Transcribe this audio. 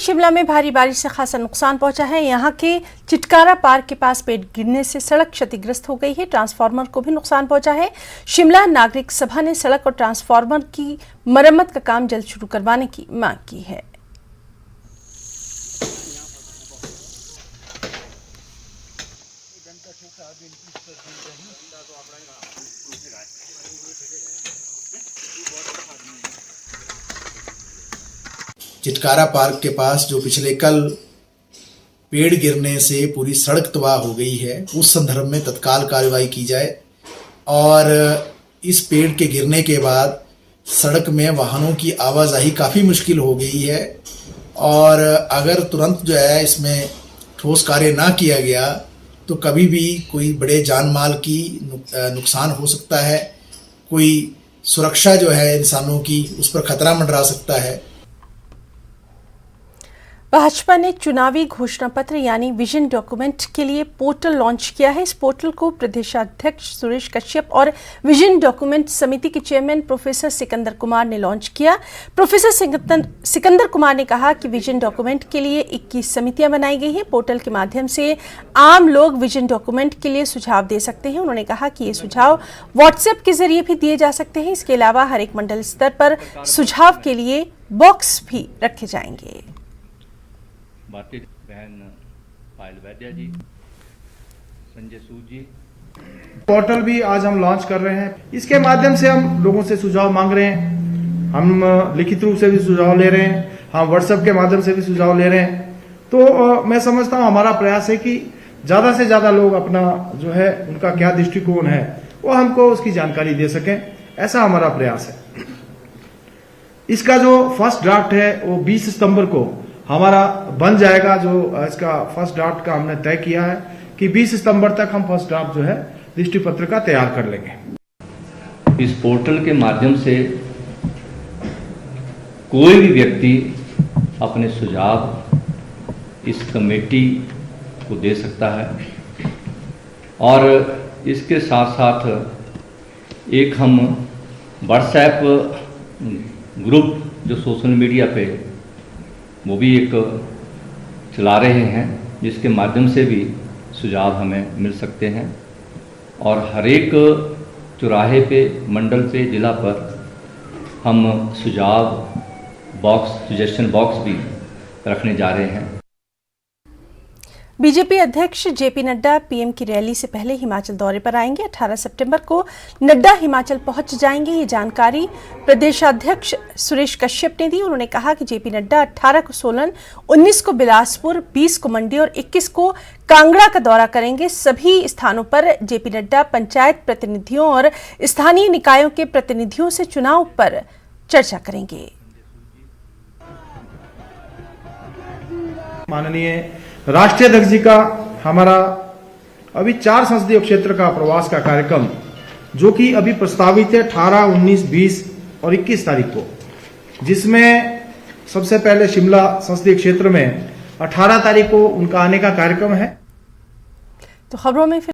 शिमला में भारी बारिश से खासा नुकसान पहुंचा है। यहां के चिटकारा पार्क के पास पेड़ गिरने से सड़क क्षतिग्रस्त हो गई है। ट्रांसफार्मर को भी नुकसान पहुंचा है। शिमला नागरिक सभा ने सड़क और ट्रांसफार्मर की मरम्मत का काम जल्द शुरू करवाने की मांग की है। चिटकारा पार्क के पास जो पिछले कल पेड़ गिरने से पूरी सड़क तबाह हो गई है, उस संदर्भ में तत्काल कार्रवाई की जाए और इस पेड़ के गिरने के बाद सड़क में वाहनों की आवाजाही काफ़ी मुश्किल हो गई है और अगर तुरंत जो है इसमें ठोस कार्य ना किया गया तो कभी भी कोई बड़े जान माल की नुकसान हो सकता है। कोई सुरक्षा जो है इंसानों की उस पर खतरा मंडरा सकता है। भाजपा ने चुनावी घोषणा पत्र यानी विजन डॉक्यूमेंट के लिए पोर्टल लॉन्च किया है। इस पोर्टल को प्रदेशाध्यक्ष सुरेश कश्यप और विजन डॉक्यूमेंट समिति के चेयरमैन प्रोफेसर सिकंदर कुमार ने लॉन्च किया। प्रोफेसर सिकंदर कुमार ने कहा कि विजन डॉक्यूमेंट के लिए 21 समितियां बनाई गई हैं। पोर्टल के माध्यम से आम लोग विजन डॉक्यूमेंट के लिए सुझाव दे सकते हैं। उन्होंने कहा कि ये सुझाव व्हाट्सएप के जरिए भी दिए जा सकते हैं। इसके अलावा हर एक मंडल स्तर पर सुझाव के लिए बॉक्स भी रखे जाएंगे। भारतीय बहन पायल वैद्या जी, संजय सूद जी। पोर्टल भी आज हम लॉन्च कर रहे हैं। इसके माध्यम से हम लोगों से सुझाव मांग रहे हैं। हम लिखित रूप से भी सुझाव ले रहे हैं, हम व्हाट्सएप के माध्यम से भी सुझाव ले रहे हैं। तो मैं समझता हूं हमारा प्रयास है कि ज्यादा से ज्यादा लोग अपना जो है उनका क्या दृष्टिकोण है वो हमको उसकी जानकारी दे सकें, ऐसा हमारा प्रयास है। इसका जो फर्स्ट ड्राफ्ट है वो 20 सितंबर को हमारा बन जाएगा। जो इसका फर्स्ट ड्राफ्ट का हमने तय किया है कि 20 सितंबर तक हम फर्स्ट ड्राफ्ट जो है दृष्टि पत्र का तैयार कर लेंगे। इस पोर्टल के माध्यम से कोई भी व्यक्ति अपने सुझाव इस कमेटी को दे सकता है और इसके साथ साथ एक हम व्हाट्सएप ग्रुप जो सोशल मीडिया पे वो भी एक चला रहे हैं, जिसके माध्यम से भी सुझाव हमें मिल सकते हैं और हर एक चौराहे पे, मंडल से जिला पर हम सुझाव बॉक्स, सजेशन बॉक्स भी रखने जा रहे हैं। बीजेपी अध्यक्ष जेपी नड्डा पीएम की रैली से पहले हिमाचल दौरे पर आएंगे। 18 सितंबर को नड्डा हिमाचल पहुंच जाएंगे। ये जानकारी प्रदेशाध्यक्ष सुरेश कश्यप ने दी। उन्होंने कहा कि जेपी नड्डा 18 को सोलन, 19 को बिलासपुर, 20 को मंडी और 21 को कांगड़ा का दौरा करेंगे। सभी स्थानों पर जेपी नड्डा पंचायत प्रतिनिधियों और स्थानीय निकायों के प्रतिनिधियों से चुनाव पर चर्चा करेंगे। माननीय राष्ट्रीय अध्यक्ष जी का हमारा अभी 4 संसदीय क्षेत्र का प्रवास का कार्यक्रम जो कि अभी प्रस्तावित है 18, 19, 20 और 21 तारीख को, जिसमें सबसे पहले शिमला संसदीय क्षेत्र में 18 तारीख को उनका आने का कार्यक्रम है। तो खबरों में